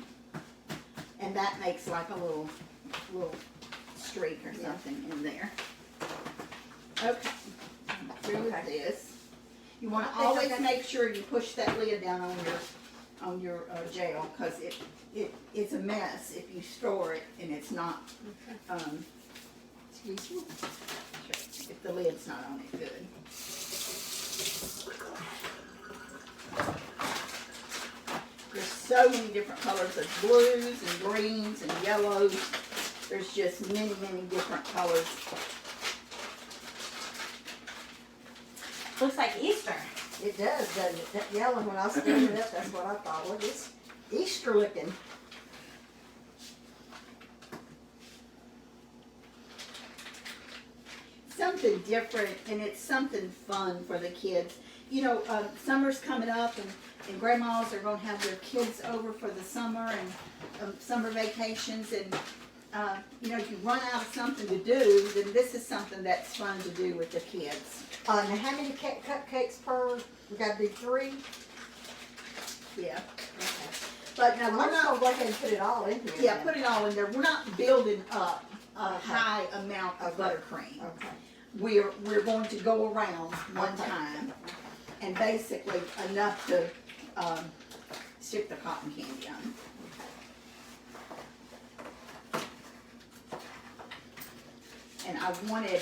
And that makes like a little streak or something in there. Okay. Through with this. You want to always make sure you push that lid down on your gel, because it's a mess if you store it and it's not. Excuse me. If the lid's not on it good. There's so many different colors of blues and greens and yellows. There's just many, many different colors. Looks like Easter. It does, doesn't it? That yellow, when I was stirring it up, that's what I thought. Look, it's Easter looking. Something different, and it's something fun for the kids. You know, summer's coming up, and grandmas are going to have their kids over for the summer and summer vacations, and you know, if you run out of something to do, then this is something that's fun to do with the kids. Now, how many cupcakes per? We got to do 3. Yeah. Okay. But now I'm we're just not. gonna go ahead and put it all in here. Yeah, then. put it all in there. We're not building up a Okay. high amount of buttercream. Okay. We're going to go around one Okay. time, and basically enough to stick the cotton candy on. And I wanted,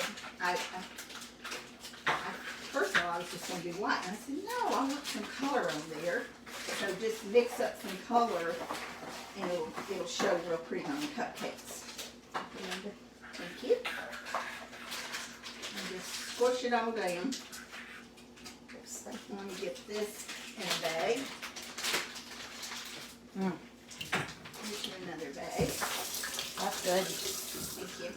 first of all, I was just going to do white. And I said, no, I want some color on there. So just mix up some color, and it'll show real pretty on the cupcakes. Thank you. And just squish it all down. Let me get this in a bag. Here's your another bag. That's good. Thank you.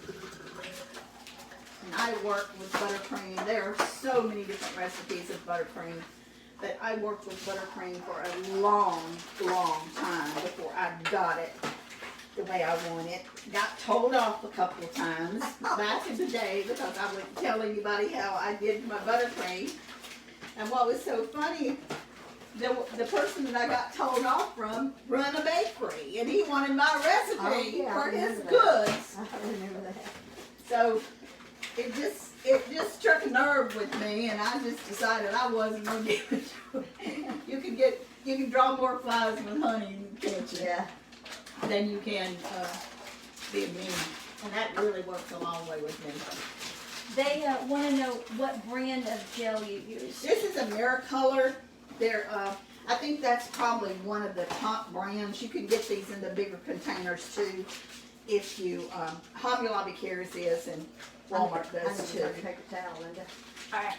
And I work with buttercream. There are so many different recipes of buttercream, but I worked with buttercream for a long, long time before I got it the way I want it. Got told off a couple of times back in the day because I wouldn't tell anybody how I did my buttercream. And what was so funny, the person that I got told off from run a bakery, and he wanted my recipe for his goods. I remember that. So it just struck a nerve with me, and I just decided I wasn't gonna give it to him. You can draw more flies with honey in the kitchen Yeah. than you can be mean, and that really works a long way with me. They want to know what brand of gel you use. This is AmeriColor. They're I think that's probably one of the top brands. You can get these in the bigger containers too. If you Hobby Lobby carries this, and Walmart I does need too. a paper towel, Linda. All right.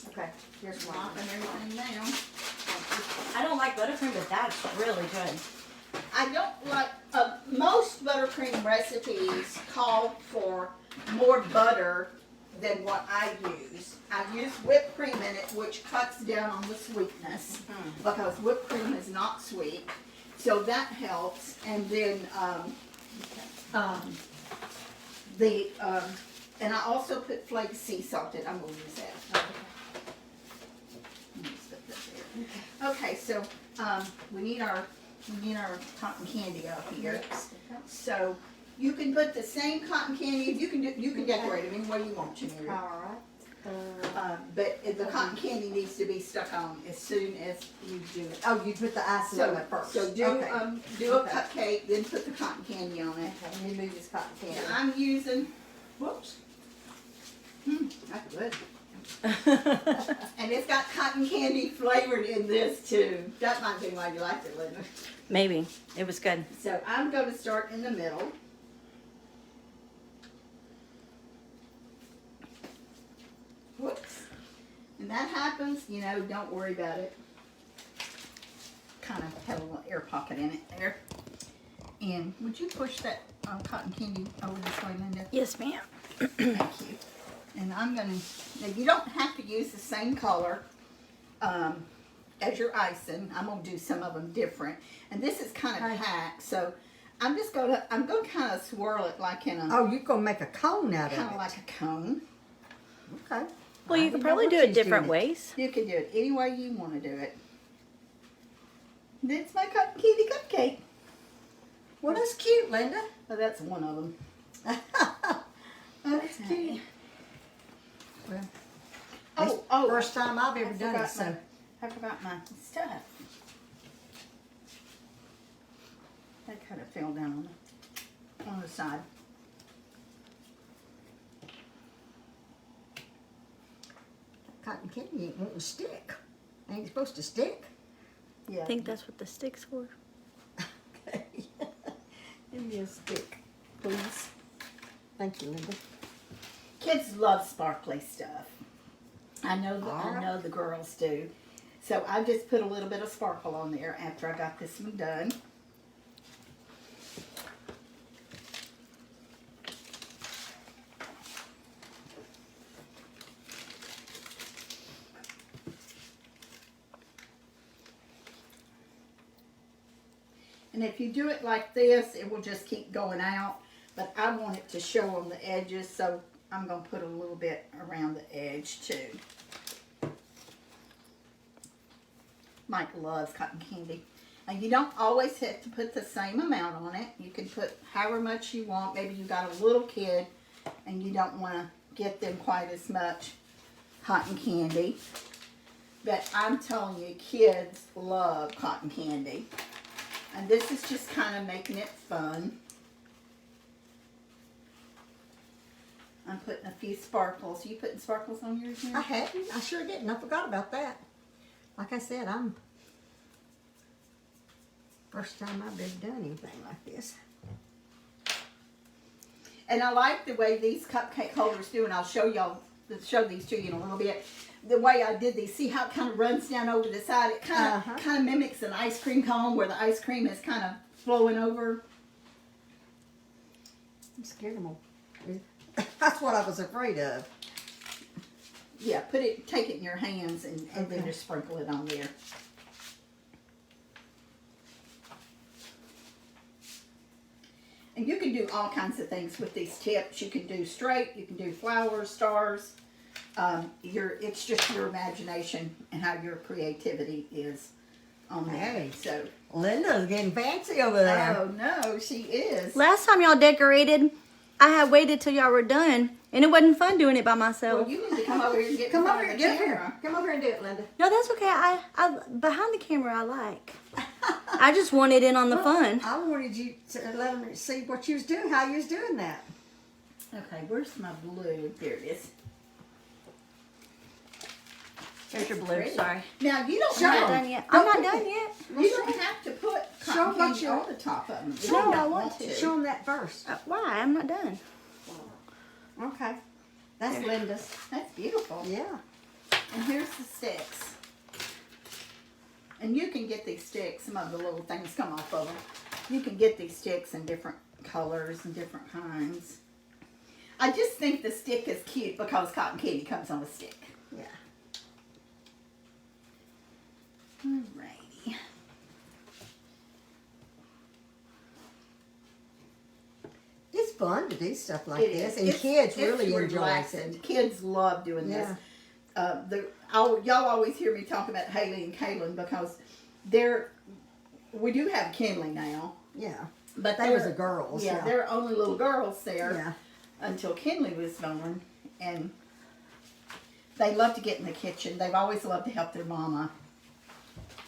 Okay, here's one. Mopping everything down. I don't like buttercream, but that's really good. I don't like, most buttercream recipes call for more butter than what I use. I use whipped cream in it, which cuts down on the sweetness, because whipped cream is not sweet. So that helps. And then, and I also put flake sea salt in. I'm gonna use that. Let me just put that there. Okay, so, we need our cotton candy up here. So you can put the same cotton candy. You can decorate them any way you want to, Mary. All right. But the cotton candy needs to be stuck on as soon as you do it. Oh, you put the icing on it first. So do Okay. do a cupcake, then put the cotton candy on it. Okay, let me move this cotton candy. And I'm using. Whoops. That's good. And it's got cotton candy flavored in this too. That might be why you liked it, Linda. Maybe. It was good. So I'm going to start in the middle. Whoops. And that happens, you know, don't worry about it. Kind of had a little air pocket in it there. And would you push that cotton candy over this way, Linda? Yes, ma'am. Thank you. And I'm going to, now you don't have to use the same color as your icing. I'm going to do some of them different. And this is kind of packed, so I'm going to kind of swirl it like in a, Oh, you're going to make a cone out of it. kind of like a cone. Okay. Well, you I could didn't probably know do what it she's different doing. ways. You can do it any way you want to do it. That's my cotton candy cupcake. Well, that's cute, Linda. Oh, that's one of them. That's cute. Well, Oh, first time I've ever done it, so. I forgot my stuff. That kind of fell down on the side. Cotton candy ain't wanting to stick. Ain't supposed to stick. Yeah. I think that's what the stick's for. Okay. Give me a stick, please. Thank you, Linda. Kids love sparkly stuff. I know Alright. the girls do. So I just put a little bit of sparkle on there after I got this one done. And if you do it like this, it will just keep going out. But I want it to show on the edges, so I'm going to put a little bit around the edge too. Mike loves cotton candy. And you don't always have to put the same amount on it. You can put however much you want. Maybe you got a little kid and you don't want to get them quite as much cotton candy. But I'm telling you, kids love cotton candy. And this is just kind of making it fun. I'm putting a few sparkles. You putting sparkles on yours now? I hadn't. I sure didn't. I forgot about that. Like I said, first time I've ever done anything like this. And I like the way these cupcake holders do, and I'll show these to you in a little bit. The way I did these, see how it kind of runs down over the side? It kind of mimics an ice cream cone where the ice cream is kind of flowing over. I'm scared of That's what I was afraid of. Yeah, take it in your hands and then just sprinkle it on there. And you can do all kinds of things with these tips. You can do straight, you can do flowers, stars. It's just your imagination and how your creativity is on there. Hey. So, Linda's getting fancy over there. oh no, she is. Last time y'all decorated, I had waited till y'all were done, and it wasn't fun doing it by myself. Well, you need to come over here and get Come in over front here, of the get over camera. here. Come over here and do it, Linda. No, that's okay. I behind the camera I like. I just wanted in on the fun. I wanted you to let them see what you was doing, how you was doing that. Okay, where's my blue? There it is. There's your blue. Pretty. Sorry. Now you don't Show I'm have not done yet. I'm not done yet. You don't have to put Show cotton what candy you- on the top of them. if No, you I don't want to. Show them that first. Why? I'm not done. Okay. That's Linda's. That's beautiful. Yeah. And here's the sticks. And you can get these sticks, some of the little things come off of them. You can get these sticks in different colors and different kinds. I just think the stick is cute because cotton candy comes on a stick. Yeah. Alrighty. It's fun to do stuff like It this, is. and It's- kids it's really enjoy relaxing. it. Kids love doing this. Yeah. Y'all always hear me talk about Haley and Kaylin because we do have Kinley now, Yeah. but They was they're- the girls. Yeah, Yeah. they're only little girls there Yeah. until Kinley was born, and they love to get in the kitchen. They've always loved to help their mama,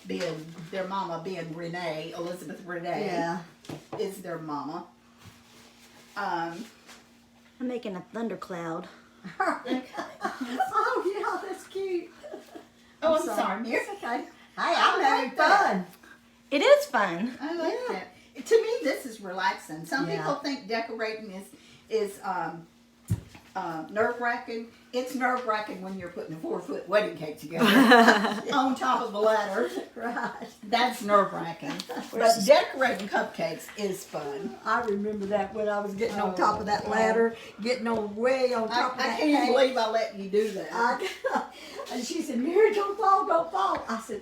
being Renee, Elizabeth Renee Yeah. is their mama. I'm making a thundercloud. Oh, yeah, that's cute. Oh, I'm sorry, Mary. It's okay. Hey, I'm having fun. It is fun. I like that. To me, this is relaxing. Some Yeah. people think decorating is nerve-wracking. It's nerve-wracking when you're putting a 4-foot wedding cake together on top of the ladder. Right. That's nerve-wracking. But decorating cupcakes is fun. I remember that when I was getting on top of that ladder, getting on way on top of I that can't even cake. believe I let you do that. And she said, Mary, don't fall, don't fall. I said,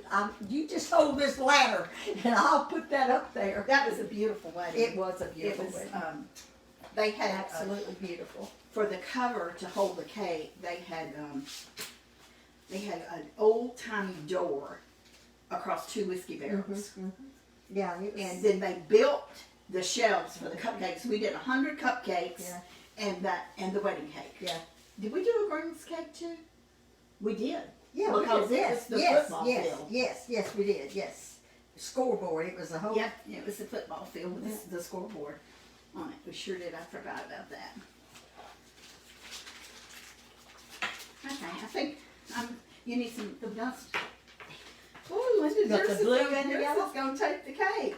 you just hold this ladder and I'll put that up there. That was a beautiful wedding. It was a It beautiful was. wedding. They had Absolutely beautiful. for the cover to hold the cake. They had an old tiny door across 2 whiskey barrels, Yeah, it was, and then they built the shelves for the cupcakes. We did 100 cupcakes, Yeah. and the wedding cake. Yeah. Did we do a Green's cake too? We did. yeah, Because we did. it Yes, was the yes, football yes, field. yes, we did. Yes, scoreboard. It was a whole. Yep, it was the football field with the scoreboard on it. We sure did. I forgot about that. Okay, I think you need some the dust. Oh, Linda, Got the yours is blue gonna- and the yours yellow? is gonna take the cake.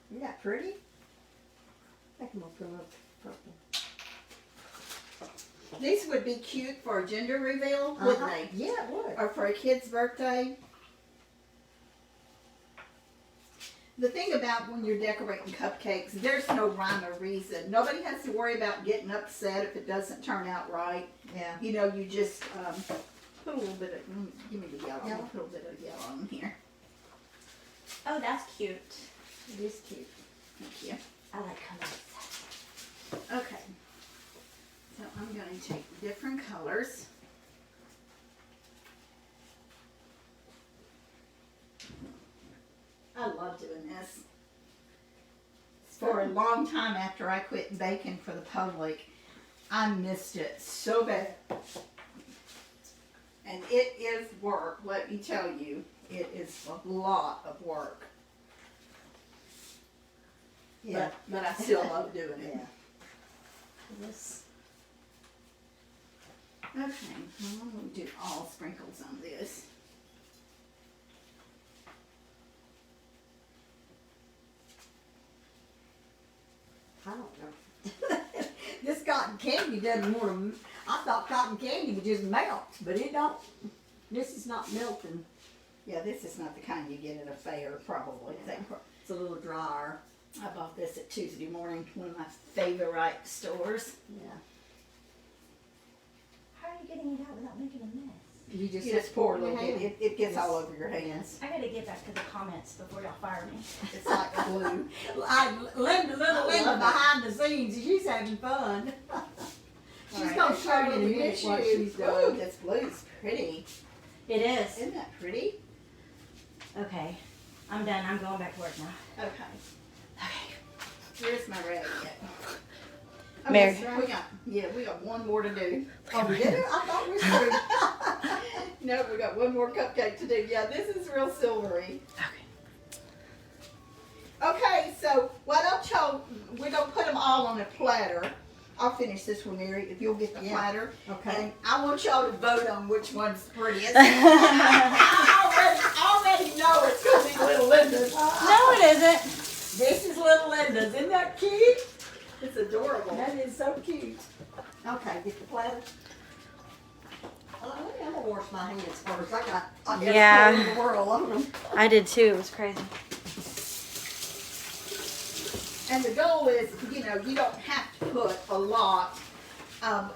Isn't that pretty? I think I'm gonna put a little purple. These would be cute for a gender reveal, wouldn't they? Yeah, it would. Or for a kid's birthday. The thing about when you're decorating cupcakes, there's no rhyme or reason. Nobody has to worry about getting upset if it doesn't turn out right. Yeah. You know, you just put a little bit of, give me the yellow. Yellow? I'll put a little bit of yellow in here. Oh, that's cute. It is cute. Thank you. I like colors. Okay. So I'm going to take different colors. I love doing this. For a long time after I quit baking for the public, I missed it so bad. And it is work, let me tell you. It is a lot of work. Yeah. But I still love doing it. Yeah. This. Okay, well, I'm going to do all sprinkles on this. I don't know. This cotton candy doesn't want to. I thought cotton candy would just melt, but it don't. This is not melting. Yeah, this is not the kind you get at a fair, probably. It's a little drier. I bought this at Tuesday morning, one of my favorite stores. Yeah. How are you getting it out without making a mess? You Just pour a little your bit. hand. It gets Yes. all over your hands. I gotta get back to the comments before y'all fire me. It's like glue. Linda, little I Linda love it. behind the scenes, she's having fun. She's All right, gonna let's show try you in a to minute miss what you. she's Ooh, doing. this blue's pretty. It is. Isn't that pretty? Okay, I'm done. I'm going back to work now. Okay. Okay. Here's my red yet. Mary. So we got one more to do. Oh, we did it? I thought we were. No, we got one more cupcake to do. Yeah, this is real silvery. Okay, so why don't y'all, we're going to put them all on a platter. I'll finish this one, Mary, if you'll get the Yeah. platter. Okay. And I want y'all to vote on which one's prettiest. I already know it's going to be Little Linda's. No, it isn't. This is little Linda's. Isn't that cute? It's adorable. That is so cute. Okay, get the platter. I'm gonna wash my hands first. I got every Yeah. color in the world on them. I did too. It was crazy. And the goal is, you know, you don't have to put a lot of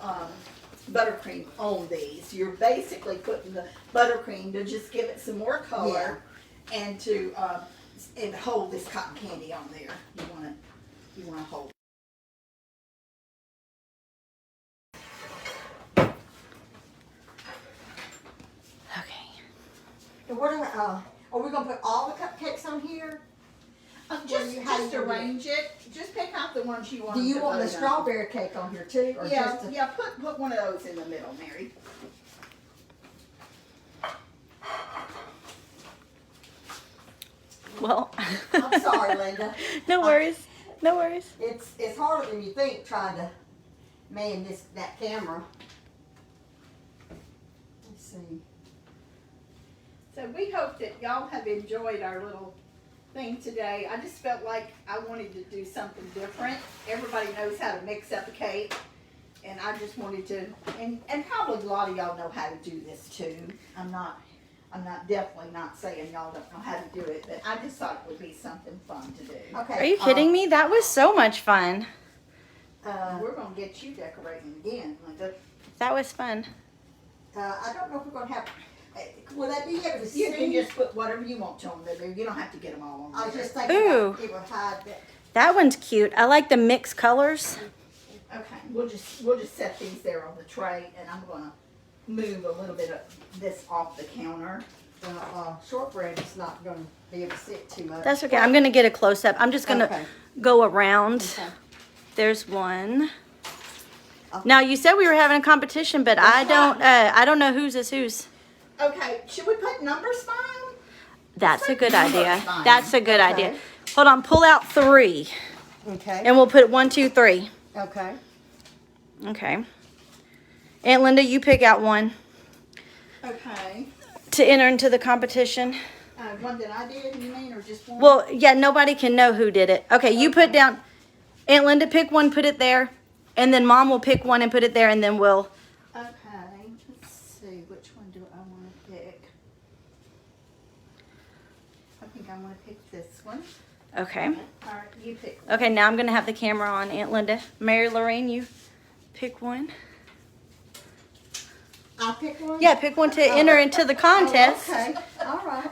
buttercream on these. You're basically putting the buttercream to just give it some more color and to and hold this cotton candy on there. You want to hold. Okay. And what are we gonna put all the cupcakes on here? Just you- how you gonna do it? arrange it. Just pick out the ones you want. Do you to want the vote on. strawberry cake on here too, or Yeah, just? yeah. Put one of those in the middle, Mary. Well. I'm sorry, Linda. No worries. No worries. It's harder than you think trying to man that camera. see. So we hope that y'all have enjoyed our little thing today. I just felt like I wanted to do something different. Everybody knows how to mix up a cake. And I just wanted to, and probably a lot of y'all know how to do this too. I'm definitely not saying y'all don't know how to do it, but I just thought it would be something fun to do. Okay. Are you kidding me? That was so much fun. We're gonna get you decorating again, Linda. That was fun. I don't know if we're gonna have. Will that be able to see? You can just put whatever you want on there. You don't have to get them all on there. I was just thinking Ooh. it would hide that. That one's cute. I like the mixed colors. Okay, we'll just set these there on the tray, and I'm gonna move a little bit of this off the counter. Shortbread is not gonna be able to sit too much. That's okay. I'm gonna get a close up. I'm just gonna Okay. go around. Okay. There's one. Now you said we were having a competition, but I don't know whose is whose. Okay, should we put numbers by them? That's a good idea. Fine. That's a good idea. Okay. Hold on, pull out 3, Okay. and we'll put 1, 2, 3. Okay. Okay. Aunt Linda, you pick out one Okay. to enter into the competition. One that I did, you mean, or just one? Well, yeah, nobody can know who did it. Okay, you put down. Aunt Linda, pick one, put it there, and then Mom will pick one and put it there, and then we'll. Okay, let's see, which one do I want to pick? I think I want to pick this one. Okay. All right, you pick one. Okay, now I'm gonna have the camera on Aunt Linda. Mary Lorraine, you pick one. I'll pick one? Yeah, pick one to enter into the contest. Okay, all right.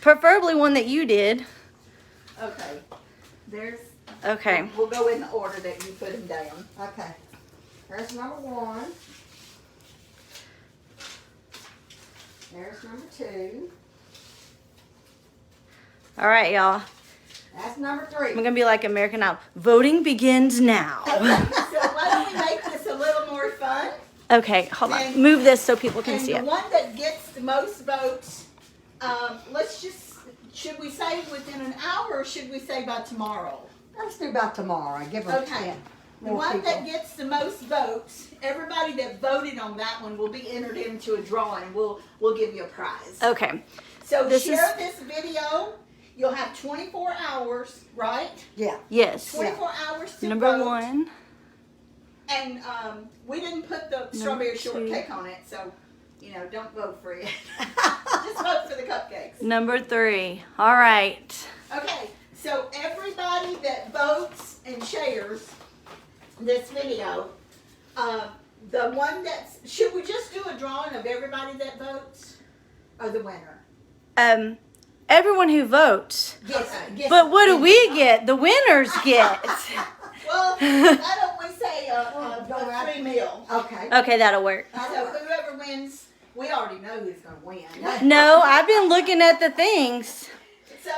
Preferably one that you did. Okay, there's, Okay. we'll go in the order that you put them down. Okay. There's number 1. There's number 2. All right, y'all. That's number I'm 3. gonna be like American Idol. Voting begins now. So why don't we make this a little more fun? Okay, hold on. Move this so people can And see the it. one that gets the most votes, should we say within an hour or should we say by tomorrow? Let's do about tomorrow. Give them Okay. The more one people. that gets the most votes, everybody that voted on that one will be entered into a drawing and we'll give you a prize. Okay. So this share is- this video. You'll have 24 hours, right? Yeah. Yes. 24 hours to Number vote. 1. And we didn't put the strawberry 2. shortcake on it, so don't vote for it. Just vote for the cupcakes. Number 3. All right. Okay, so everybody that votes and shares this video, the one that's, should we just do a drawing of everybody that votes or the winner? Everyone who votes. Yes. But what do we get? The winners get. Well, why don't we say a free meal? Okay. Okay, that'll work. So whoever wins, we already know who's going to win. No, I've been looking at the things. So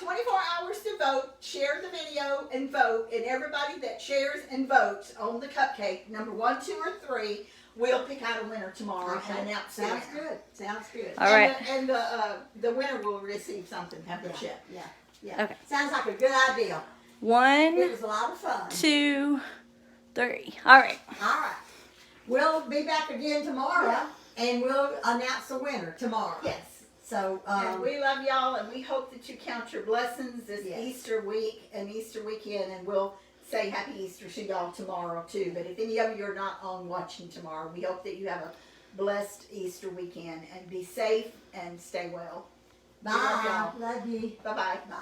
24 hours to vote, share the video and vote, and everybody that shares and votes on the cupcake, number 1, 2, or 3, we'll pick out a winner tomorrow and announce the Sounds winner. good. Sounds good. All right. And the winner will receive something, have a chip. Yeah. Yeah. Okay. Sounds like a good idea. It 1, was a lot of fun. 2, 3. All right. All right. We'll be back again tomorrow, and we'll announce the winner tomorrow. Yes. So, And we love y'all, and we hope that you count your blessings this Yes. Easter week and Easter weekend, and we'll say Happy Easter to y'all tomorrow too. But if any of you are not on watching tomorrow, we hope that you have a blessed Easter weekend and be safe and stay well. bye. We love y'all. Love you. Bye-bye. Bye.